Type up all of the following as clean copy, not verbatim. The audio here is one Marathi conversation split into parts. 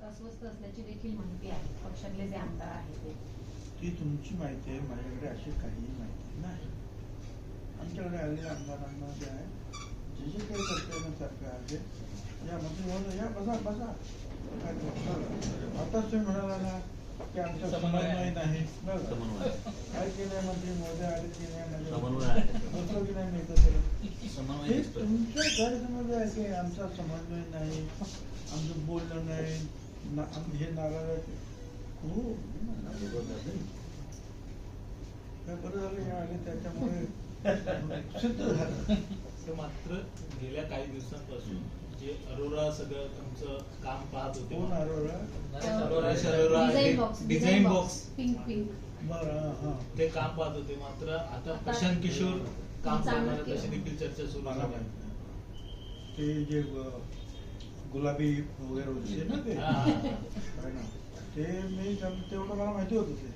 अस्वस्थ असल्याची देखील माहिती आहे पक्षातले जे आमदार आहेत ते. ती तुमची माहिती आहे, माझ्याकडे अशी काहीही माहिती नाही. आमच्याकडे आलेल्या आमदारांना जे आहे जे जे काही कर्तव्यासारखं आहे या मंत्री महोदय या बसा बसा. आताच तुम्ही म्हणाला ना की आमचा समन्वय नाही. काय केलंय मंत्री महोदय आले की नाही बसलो की नाही मिळतं हे तुमचा गैरसमज आहे की आमचा समन्वय नाही, आमचं बोलणं नाही, हे नाराज हो काय बरं झालं हे आले त्याच्यामुळे सिद्ध झालं. मात्र गेल्या काही दिवसांपासून जे अरोरा सगळं तुमचं काम पाहत होते. कोण अरोरा? डिझाईन बॉक्स बरं ते काम पाहत होते. मात्र आता प्रशांत किशोर काम करणार तशी देखील चर्चा सुरू झाली आहे. ते जे गुलाबी वगैरे होते ना ते मी तेवढं मला माहिती होतं ते.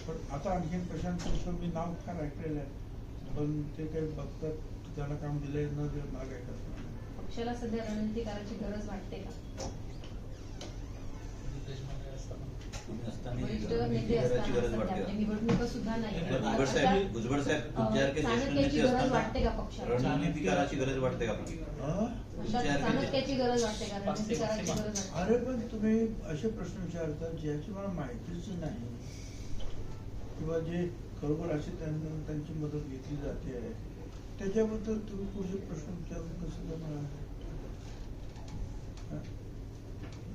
पण आता आणखीन प्रशांत किशोर मी नाव फार ऐकलेलं आहे, पण ते काही बघतात त्याला काम दिलंय न मला काय करतात. पक्षाला सध्या रणनीती करायची गरज वाटते का? निवडणुका सुद्धा नाही चाणक्याची गरज वाटते का पक्षाला? रणनीतिकाराची गरज वाटते का? चाणक्याची गरज वाटते का? रणनीती करायची गरज वाटते? अरे पण तुम्ही असे प्रश्न विचारतात ज्याची मला माहितीच नाही किंवा जे खरोखर अशी त्यांची मदत घेतली जाते आहे त्याच्याबद्दल तुम्ही पुढचे प्रश्न विचारून कसं जमणार?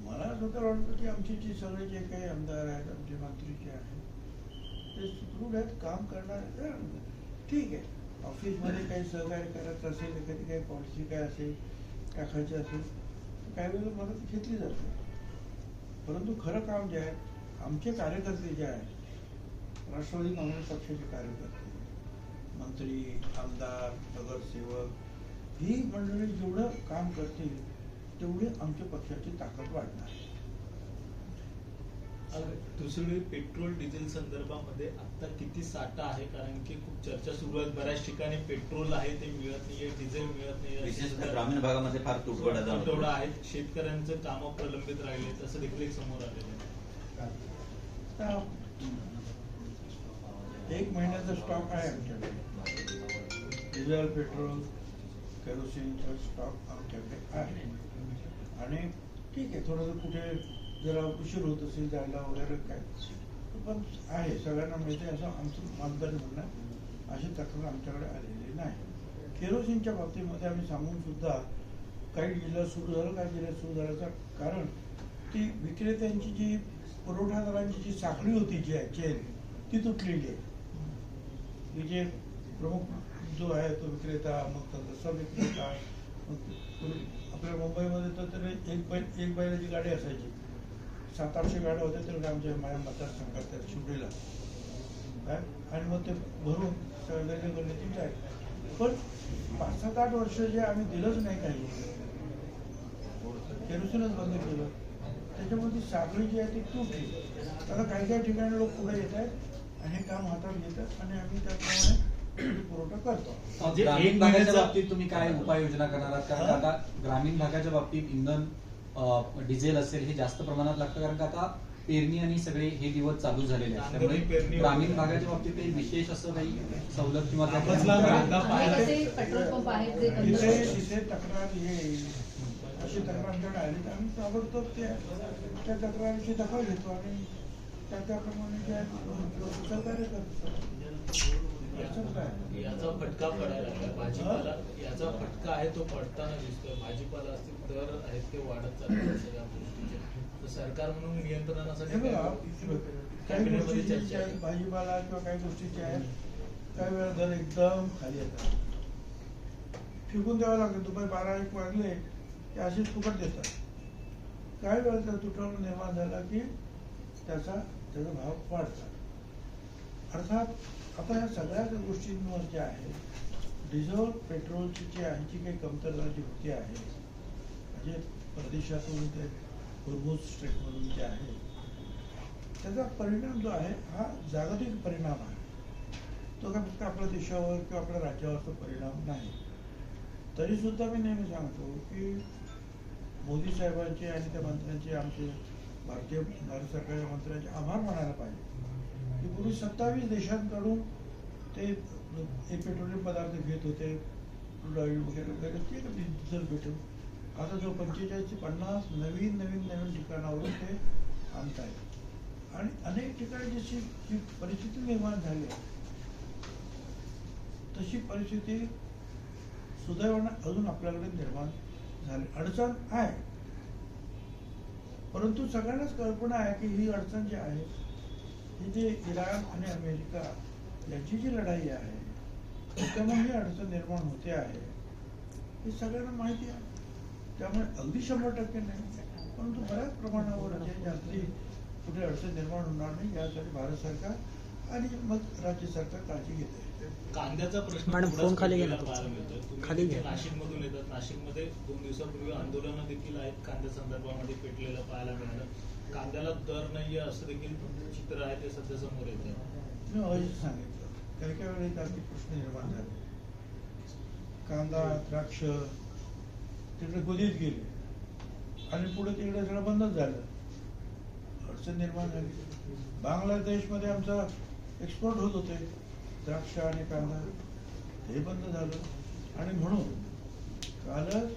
मला स्वतः वाटतं की आमचे जे सगळे जे काही आमदार आहेत, आमचे मंत्री जे आहेत ते सुदृढ आहेत, काम करणारे. ठीक आहे, ऑफिसमध्ये काही सहकार्य करायचं असेल, एखादी काही पॉलिसी काय असेल टाकायची असेल तर काही वेळेला मदत घेतली जाते. परंतु खरं काम जे आहे आमचे कार्यकर्ते जे आहेत राष्ट्रवादी काँग्रेस पक्षाचे कार्यकर्ते, मंत्री, आमदार, नगरसेवक ही मंडळी जेवढं काम करतील तेवढी आमच्या पक्षाची ताकद वाढणार. दुसरीकडे पेट्रोल डिझेल संदर्भामध्ये आता किती साठा आहे? कारण की खूप चर्चा सुरू आहे, बऱ्याच ठिकाणी पेट्रोल आहे ते मिळत नाहीये, डिझेल मिळत नाहीये, ग्रामीण भागामध्ये फार तुटवडा आहे, शेतकऱ्यांचं कामं प्रलंबित राहिले असं देखील एक समोर आलेलं आहे. एक महिन्याचा स्टॉक आहे आमच्याकडे, डिझेल, पेट्रोल, केरोसिनचा स्टॉक आमच्याकडे आहे. आणि ठीक आहे, थोडंसं कुठे जरा उशीर होत असेल जायला वगैरे काय पण आहे, सगळ्यांना मिळते असं आमचं मतदान म्हणणं. अशी तक्रार आमच्याकडे आलेली नाही. केरोसिनच्या बाबतीमध्ये आम्ही सांगून सुद्धा काही जिल्ह्यात सुरू झालं, काही जिल्ह्यात सुरू झाल्याचं कारण ती विक्रेत्यांची जी पुरवठादारांची जी साखळी होती जी आहे चेन ती तुटलेली आहे. की जे प्रमुख जो आहे तो विक्रेता, मग तसा विक्रेता, आपल्या मुंबईमध्ये तर एक बैलाची गाडी असायची, 700-800 गाड्या होत्या तर आमच्या माझ्या मतदारसंघात त्या शिवडीला काय, आणि मग ते भरून सगळं करण्याची काय. पण 5-7-8 वर्ष जे आम्ही दिलंच नाही काही, केरोसिनच बंद केलं, त्याच्यामध्ये साखळी जी आहे ती तुटली. आता काही काही ठिकाणी लोक पुढे येत आहेत आणि हे काम हातात घेतात आणि आम्ही त्याप्रमाणे पुरवठा करतो. ग्रामीण भागाच्या बाबतीत तुम्ही काय उपाययोजना करणार आहात? कारण आता ग्रामीण भागाच्या बाबतीत इंधन डिझेल असेल हे जास्त प्रमाणात लागतं, कारण का आता पेरणी आणि सगळे हे दिवस चालू झालेले आहेत, त्यामुळे ग्रामीण भागाच्या बाबतीत काही विशेष असं काही सवलत किंवा पेट्रोल पंप आहेत तिथे तक्रार येईल अशी तक्रार आमच्याकडे आली तर आम्ही ताबडतोब त्या तक्रारीची दखल घेतो आणि त्याप्रमाणे सहकार्य करतो. याचा फटका पडायला लागला भाजीपाला, याचा फटका आहे तो पडताना दिसतोय. भाजीपाला असतील दर आहेत ते वाढत चालले सगळ्या गोष्टीचे. तर सरकार म्हणून नियंत्रणासाठी काही गोष्टी भाजीपाला किंवा काही गोष्टीचे आहेत काही वेळा दर एकदम खाली येतात, फेकून द्यावं लागतं. दुपारी 12-1 वाजले की अशीच फुकट देतात. काही वेळा त्याचा तुटवडा निर्माण झाला की त्याचा भाव वाढतात. अर्थात आता ह्या सगळ्या गोष्टींवर जे आहे डिझेल पेट्रोलची जी आहे जी काही कमतरता जी होती आहे म्हणजे परदेशातून ते होर्मुझ स्ट्रेटमधून जे आहे त्याचा परिणाम जो आहे हा जागतिक परिणाम आहे. तो काय फक्त आपल्या देशावर किंवा आपल्या राज्यावरचा परिणाम नाही. तरी सुद्धा मी नेहमी सांगतो की मोदी साहेबांचे आणि त्या मंत्र्यांचे, आमचे भारत सरकारच्या मंत्र्यांचे आभार मानायला पाहिजे की पूर्वी 27 देशांकडून ते पेट्रोलियम पदार्थ घेत होते, क्रूड ऑइल वगैरे वगैरे, ते डिझेल भेटून आता जो 45 ते 50 नवीन ठिकाणावरून ते आणतायत. आणि अनेक ठिकाणी जशी जी परिस्थिती निर्माण झाली आहे तशी परिस्थिती सुदैवानं अजून आपल्याकडे निर्माण झाली. अडचण आहे, परंतु सगळ्यांनाच कल्पना आहे की ही अडचण जी आहे, ही जे इराण आणि अमेरिका यांची जी लढाई आहे त्यामुळे ही अडचण निर्माण होते आहे, हे सगळ्यांना माहिती आहे. त्यामुळे अगदी 100% नाही, परंतु बऱ्याच प्रमाणावर जास्ती कुठे अडचण निर्माण होणार नाही यासाठी भारत सरकार आणि मग राज्य सरकार काळजी घेते. कांद्याचा प्रश्न मॅडम, फोन खाली गेला पाहायला मिळतोय. खाली तुम्ही घ्या. नाशिकमधून येतात. नाशिकमध्ये 2 दिवसापूर्वी आंदोलनं देखील आहेत कांद्या संदर्भामध्ये पेटलेलं पाहायला मिळालं. कांद्याला दर नाहीये असं देखील चित्र आहे, ते सध्या समोर येतं. मी अवश्य सांगितलं, काही वेळेस अगदी प्रश्न निर्माण झाले. कांदा, द्राक्ष तिकडे गोदीत गेले आणि पुढे तिकडे सगळं बंदच झालं, अडचण निर्माण झाली. बांगलादेशमध्ये आमचा एक्सपोर्ट होत होते द्राक्ष आणि कांदा, हे बंद झालं. आणि म्हणून कालच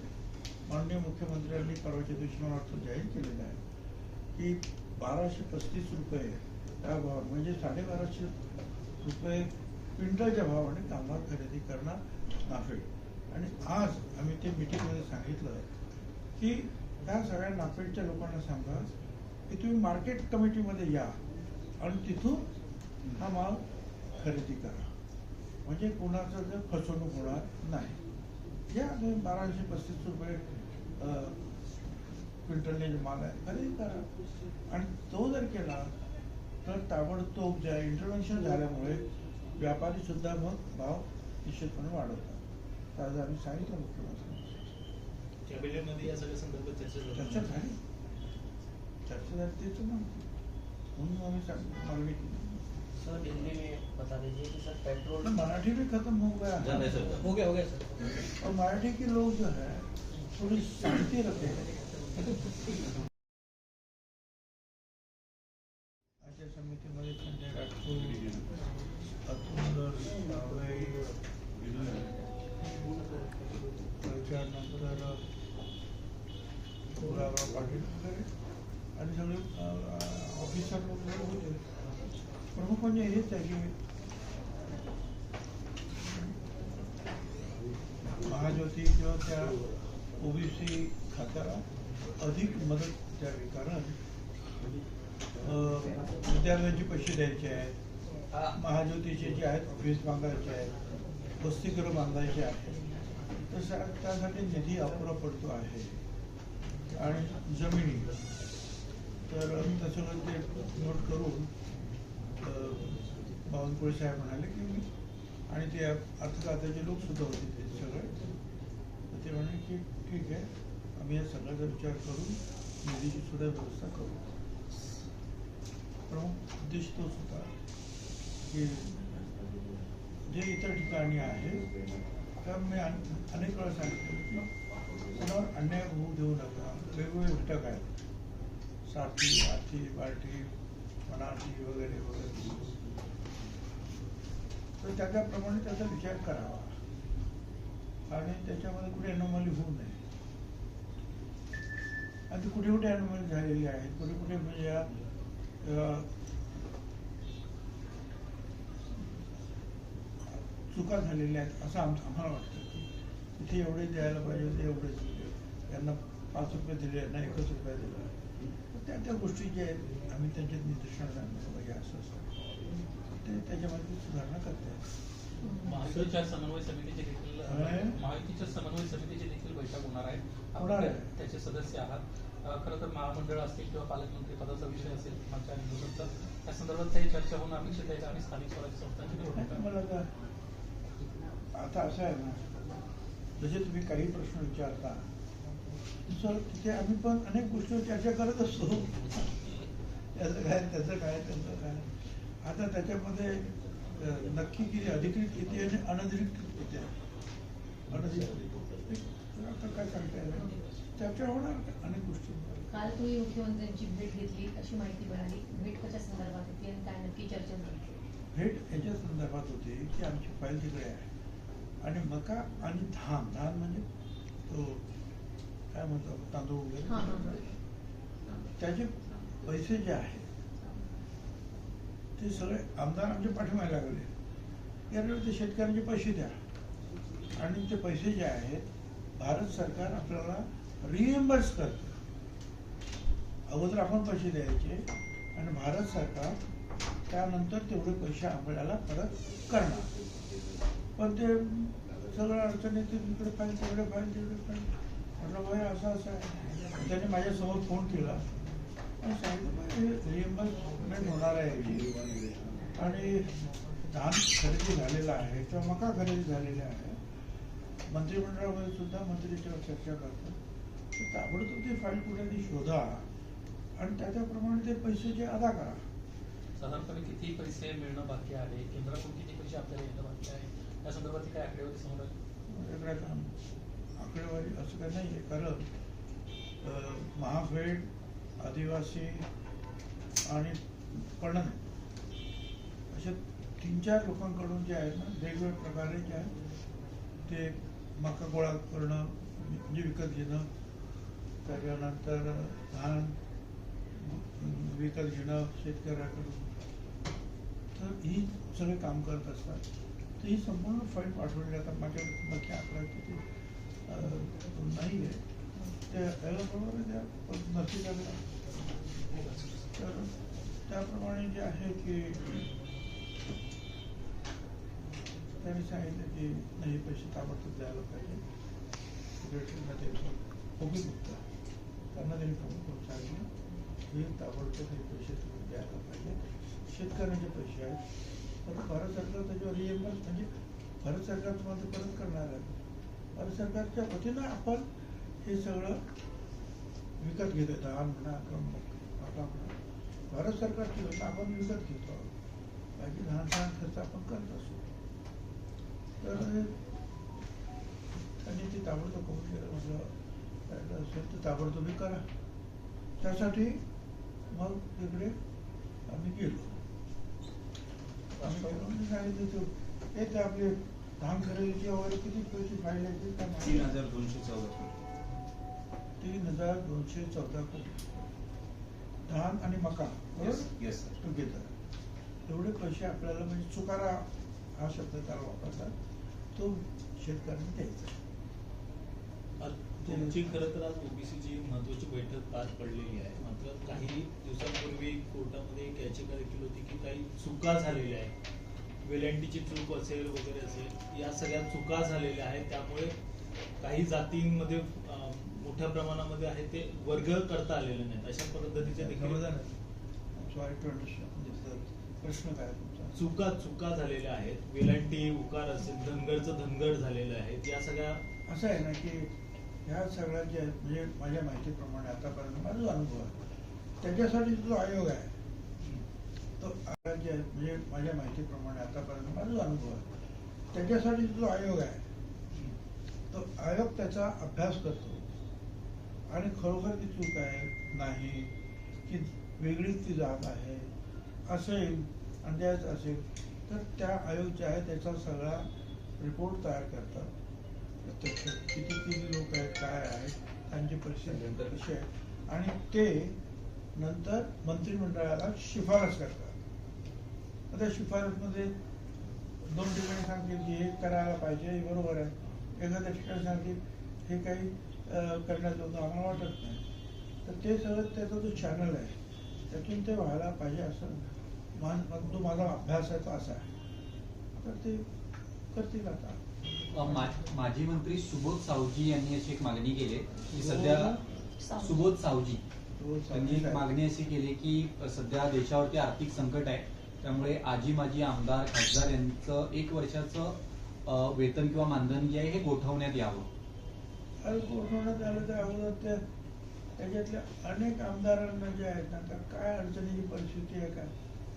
माननीय मुख्यमंत्र्यांनी परवाच्या दिवशी मला वाटतं जाहीर केलेलं आहे की 1235 रुपये त्या भाव, म्हणजे 1250 रुपये क्विंटलच्या भावाने कांदा खरेदी करणार नाफेड. आणि आज आम्ही ते मीटिंगमध्ये सांगितलं की त्या सगळ्या नाफेडच्या लोकांना सांगा की तुम्ही मार्केट कमिटीमध्ये या आणि तिथून हा माल खरेदी करा, म्हणजे कोणाचं जर फसवणूक होणार नाही. या 1235 रुपये क्विंटलने जो माल आहे खरेदी करा. आणि तो जर केला तर ताबडतोब ज्या इंटरव्हेन्शन झाल्यामुळे व्यापारी सुद्धा मग भाव निश्चितपणे वाढवतात. आज आम्ही सांगितलं मुख्यमंत्री कॅबिनेटमध्ये या सगळ्या संदर्भात चर्चा झाली तेच ना, म्हणून आम्ही मागणी केली. सर दिल्ली में बता दीजिए कि सर पेट्रोल मराठी भी खत्म हो गया है, हो गया सर. और मराठी के लोग जो है थोड़ी शांति रखते हैं. आचार समितीमध्ये संजय राठोड, अतुल सावळे, त्याच्यानंतर गुलाबराव पाटील वगैरे आणि सगळे ऑफिसर लोक वगैरे होते. प्रमुख म्हणजे हेच आहे की महाज्योती किंवा त्या ओबीसी खात्याला अधिक मदत द्यावी, कारण विद्यार्थ्यांचे पैसे द्यायचे आहेत, महाज्योतीचे जे आहेत ऑफिस बांधायचे आहेत, वसतिगृह बांधायचे आहेत, तर त्यासाठी निधी अपुरा पडतो आहे. आणि जमिनी तर तसं ते नोट करून बावनकुळे साहेब म्हणाले की, आणि ते अर्थ खात्याचे लोक सुद्धा होते ते सगळे, तर ते म्हणाले की ठीक आहे, आम्ही या सगळ्याचा विचार करून निधीची सुद्धा व्यवस्था करू. प्रमुख उद्देश तोच होता की जे इतर ठिकाणी आहे तर मी अनेक वेळा सांगितलं की कोणावर अन्याय होऊ देऊ नका. वेगवेगळे घटक आहेत, साठी, आठी, बाठी, मनाठी वगैरे वगैरे, तर त्याच्याप्रमाणे त्याचा विचार करावा आणि त्याच्यामध्ये कुठे अनोमली होऊ नये. आणि कुठे कुठे अनोमली झालेली आहे, कुठे कुठे म्हणजे या चुका झालेल्या आहेत असं आम्हाला वाटतं. तिथे एवढे द्यायला पाहिजे होते, एवढेच दिले, यांना 5 रुपये दिले, यांना 1 रुपया दिला. त्या गोष्टी ज्या आहेत आम्ही त्यांच्या निदर्शनास आणलं पाहिजे, असं असतं ते त्याच्यामध्ये सुधारणा करतात. महायुतीच्या समन्वय समितीची देखील बैठक होणार आहे. होणार आहे. त्याचे सदस्य आहात. खरं तर महामंडळ असतील किंवा पालकमंत्री पदाचा विषय असेल मागच्या निवडणुकीचा, त्या संदर्भात काही चर्चा होणं अपेक्षित आहे आणि स्थानिक स्वराज्य संस्थांची निवडणूक. मला आता असं आहे ना, जसे तुम्ही काही प्रश्न विचारता सर, तिथे आम्ही पण अनेक गोष्टीवर चर्चा करत असतो, त्याचं काय त्याचं काय त्याचं काय. आता त्याच्यामध्ये नक्की किती अधिकृत किती आणि अनधिकृत किती आहे, अनधिकृत आता काय सांगता येईल. चर्चा होणार अनेक गोष्टी. काल तुम्ही मुख्यमंत्र्यांची भेट घेतली अशी माहिती मिळाली. भेट कशा संदर्भात होती आणि काय नक्की चर्चा झाली? भेट याच्या संदर्भात होती की आमची फाईल तिकडे आहे आणि मका आणि धान म्हणजे तो काय म्हणतो आपण, तांदूळ हां, हां, वगैरे, त्याचे पैसे जे आहेत ते सगळे आमदार आमच्या पाठीमागे लागले. यावेळी ते शेतकऱ्यांचे पैसे द्या आणि ते पैसे जे आहेत भारत सरकार आपल्याला रिएम्बर्स करतं. अगोदर आपण पैसे द्यायचे आणि भारत सरकार त्यानंतर तेवढे पैसे आपल्याला परत करणार. पण ते सगळं अडचणीत इकडे फाईल तेवढे फाईल तेवढे फाईल. म्हटलं भाई असं आहे. त्याने माझ्यासमोर फोन केला आणि सांगितलं रिएम्बर्समेंट होणार आहे आणि धान खरेदी झालेला आहे किंवा मका खरेदी झालेला आहे. मंत्रिमंडळामध्ये सुद्धा मंत्री त्याच्यावर चर्चा करतात. तर ताबडतोब ते फाईल कुठेतरी शोधा आणि त्याप्रमाणे ते पैसे जे अदा करा. साधारणपणे किती पैसे मिळणं बाकी आहे, केंद्राकडून किती पैसे आपल्याला येणं बाकी आहे, या संदर्भात काय आकडेवारी समोर आली? वेगळ्या आकडेवारी असं काही नाही आहे. कारण महाफेड, आदिवासी आणि पणन अशा 3-4 लोकांकडून जे आहेत ना वेगवेगळ्या प्रकारे जे आहे ते मका गोळा करणं म्हणजे विकत घेणं, त्याच्यानंतर धान विकत घेणं शेतकऱ्याकडून, तर ही सगळे काम करत असतात. तर ही संपूर्ण फाईल पाठवली जातात. माझ्याकडे नक्की आकडा किती नाही आहे ते याबरोबर त्या नक्की झालं. तर त्याप्रमाणे जे आहे की त्यांनी सांगितलं की नाही पैसे ताबडतोब द्यायला पाहिजे. ओके गुप्ता त्यांना त्यांनी फोन सांगितलं की ताबडतोब हे पैसे द्यायला पाहिजे. शेतकऱ्यांचे पैसे आहेत. तर भारत सरकार त्याच्यावर रिएम्बर्स म्हणजे भारत सरकार तुम्हाला परत करणार आहे. भारत सरकारच्या वतीनं आपण हे सगळं विकत घेतो. धान म्हणा किंवा मका म्हणा भारत सरकारची वतीनं आपण विकत घेतो. बाकी लहान खर्च आपण करत असतो. तर त्यांनी ते ताबडतोब करून केलं. म्हटलं असेल तर ताबडतोबी करा. त्यासाठी मग तिकडे आम्ही गेलो. सांगितलं ते आपले धान खरेदीचे वगैरे किती पैसे फाईल आहे 3,214 3,214 कोटी धान आणि मका येस सर. टुगेदर एवढे पैसे आपल्याला म्हणजे चुकारा हा शब्द त्याला वापरतात तो शेतकऱ्यांनी द्यायचा. तुमची खरं तर आज ओबीसीची महत्वाची बैठक पार पडलेली आहे. मात्र काही दिवसांपूर्वी कोर्टामध्ये एक याचिका देखील होती की काही चुका झालेल्या आहेत. वेलांटीची चूक असेल वगैरे असेल, या सगळ्या चुका झालेल्या आहेत. त्यामुळे काही जातींमध्ये मोठ्या प्रमाणामध्ये आहे ते वर्ग करता आलेले नाहीत. अशा पद्धतीचे देखील प्रश्न काय तुमचा? चुका झालेल्या आहेत. वेलांटी उकार असेल, धनगरचं धनगर झालेलं आहे. या सगळ्या असं आहे ना की ह्या सगळ्या जे म्हणजे माझ्या माहितीप्रमाणे आतापर्यंत माझा जो अनुभव आहे त्याच्यासाठी जो आयोग आहे तो जे म्हणजे माझ्या माहितीप्रमाणे आतापर्यंत माझा जो अनुभव आहे त्याच्यासाठी जो आयोग आहे तो आयोग त्याचा अभ्यास करतो आणि खरोखर ती चूक आहे नाही की वेगळीच ती जात आहे असेल अंदाज असेल तर त्या आयोग जे आहे त्याचा सगळा रिपोर्ट तयार करतात. प्रत्यक्ष किती लोक आहेत काय आहेत त्यांची परिस्थिती कशी आहे आणि ते नंतर मंत्रिमंडळाला शिफारस करतात. त्या शिफारसमध्ये 2 ठिकाणी सांगतील की हे करायला पाहिजे हे बरोबर आहे. एखाद्या ठिकाणी सांगतील हे काही करण्यात येऊन आम्हाला वाटत नाही. तर ते सगळं त्याचा जो चॅनल आहे त्यातून ते व्हायला पाहिजे असं जो माझा अभ्यास आहे तो असा आहे. तर ते करतील. आता माजी मंत्री सुबोध सावजी यांनी अशी एक मागणी केली की सध्या सुबोध सावजी त्यांनी एक मागणी अशी केली की सध्या देशावरती आर्थिक संकट आहे त्यामुळे आजी माजी आमदार खासदार यांचं 1 वर्षाचं वेतन किंवा मानधन जे आहे हे गोठवण्यात यावं. गोठवण्यात आलं तर अगोदर त्याच्यातल्या अनेक आमदारांना जे आहेत ना तर काय अडचणीची परिस्थिती आहे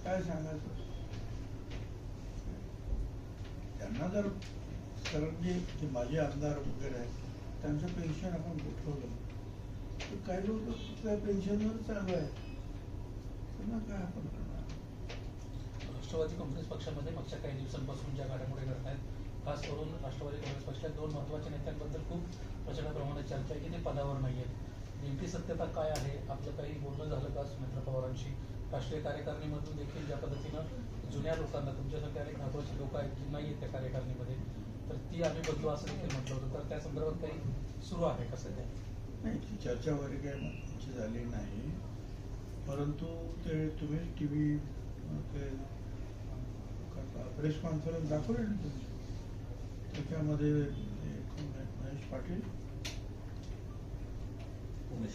काय सांगायचं. त्यांना जर जे माझे आमदार वगैरे आहेत त्यांचं पेन्शन आपण गोठवलं तर काही लोक त्या पेन्शनवर चालू आहे, त्यांना काय आपण करणार? राष्ट्रवादी काँग्रेस पक्षामध्ये मागच्या काही दिवसांपासून ज्या घडामोडी घडत आहेत, खास करून राष्ट्रवादी काँग्रेस पक्षाच्या 2 महत्त्वाच्या नेत्यांबद्दल खूप प्रचंड प्रमाणात चर्चा आहे की ते पदावर नाही आहेत. नेमकी सत्यता काय आहे? आपलं काही बोलणं झालं का सुमित्रा पवारांशी? राष्ट्रीय कार्यकारिणीमधून देखील ज्या पद्धतीनं जुन्या लोकांना, तुमच्यासारखे अनेक महत्त्वाचे लोक आहेत की नाही आहेत त्या कार्यकारिणीमध्ये, तर ती आम्ही बदलू असं देखील म्हटलं होतं. तर त्या संदर्भात काही सुरू आहे का सध्या? नाही, ती चर्चा वगैरे काही आमची झाली नाही, परंतु ते तुम्ही टी व्ही ते प्रेस कॉन्फरन्स दाखवली ना तुम्ही, त्याच्यामध्ये महेश पाटील उमेश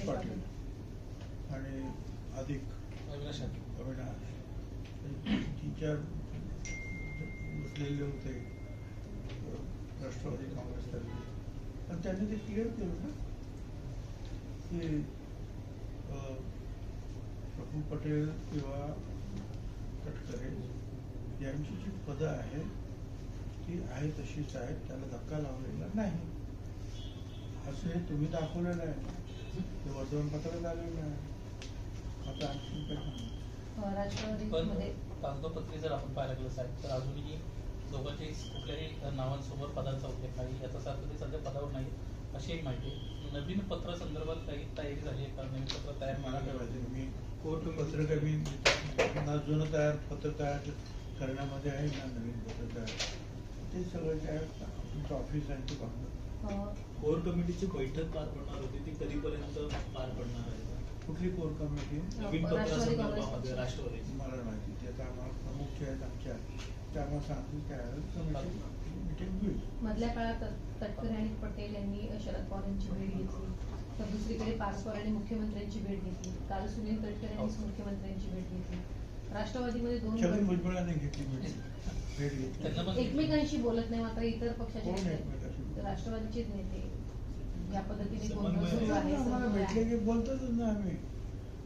पाटील आणि अधिक अविनाश आठवले. अविनाश 3-4 बसलेले होते राष्ट्रवादी काँग्रेसतर्फे, पण त्यांनी ते क्लिअर केलं ना की प्रफुल्ल पटेल किंवा तटकरे यांची जी पदं आहेत ती आहे तशीच आहेत, त्याला धक्का लावलेला नाही, असं तुम्ही दाखवलेलं आहे, ते वर्तमानपत्रात आलेलं आहे. आता आणखी काय सांगू? पण राष्ट्रवादीमध्ये कागदोपत्री जर आपण पाहायला गेलं साहेब, तर अजूनही दोघांची कुठल्याही नावांसमोर पदांचा उल्लेख नाही, याचा अर्थ ते सध्या पदावर नाही अशी एक माहिती आहे. नवीन पत्र संदर्भात काही तयारी झाली आहे का? नवीन पत्र तयार मला काय मला पाहिजे, मी पत्र काय मी ना जुनं पत्र तयार करण्यामध्ये आहे ना नवीन पत्र तयार, ते सगळं काय तुमचं ऑफिस आहे ते पाहणं. कोर कमिटीची बैठक पार पडणार होती, ती कधीपर्यंत पार पडणार आहे? कुठली कोर कमिटी? नवीन राष्ट्रवादी पत्रासंदर्भामध्ये काँग्रेस राष्ट्रवादी मला माहिती, ते आता आम्हाला प्रमुख जे आहेत आमच्या त्या आम्हाला सांगतील काय मीटिंग होईल. मधल्या काळात तटकरे आणि पटेल यांनी शरद पवार यांची भेट घेतली, तर दुसरीकडे पासवार आणि मुख्यमंत्र्यांची भेट घेतली. काल सुनील तटकरे यांनी मुख्यमंत्र्यांची भेट घेतली. राष्ट्रवादीमध्ये छगन 2 भुजबळांनी घेतली भेट घेतली. त्यांना पण एकमेकांशी बोलत नाही, मात्र इतर पक्षाचे कोण नेते, एकमेकांशी बोलत? राष्ट्रवादीचेच नेते या पद्धतीने समन्वय गोंधळ सुरू आहे, आम्हाला समन्वय भेटले आहे. की बोलतोच ना आम्ही,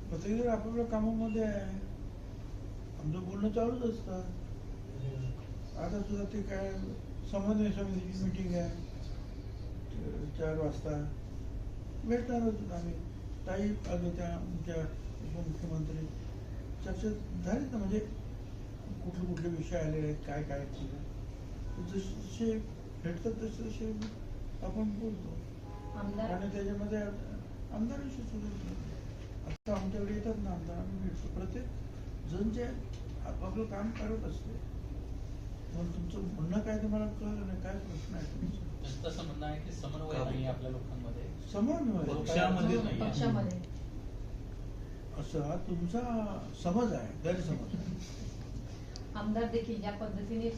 प्रत्येक आपापल्या कामामध्ये आहे, आमचं बोलणं चालूच असतं. आता सुद्धा ते काय समन्वय समितीची मीटिंग आहे 4 वाजता, भेटणार होतो आम्ही. ताई त्या आमच्या उपमुख्यमंत्री चर्चा झाली ना, म्हणजे कुठले विषय आलेले आहेत, काय काय केलं, जसे भेटतात तसे आपण बोलतो. आमदार आणि त्याच्यामध्ये आमदारांशी सुद्धा आता आमच्याकडे येतात ना आमदार, आम्ही भेटतो. प्रत्येक जण जे आपापलं काम करत असते. मग तुमचं म्हणणं काय ते मला कळलं नाही, काय प्रश्न आहे तुमचा? तसं म्हणणं आहे की समन्वय नाही आपल्या लोकांमध्ये. समन्वय पक्षामध्ये नाही. पक्षामध्ये असं हा तुमचा समज आहे, गैरसमज आहे. आमदार देखील ज्या पद्धतीने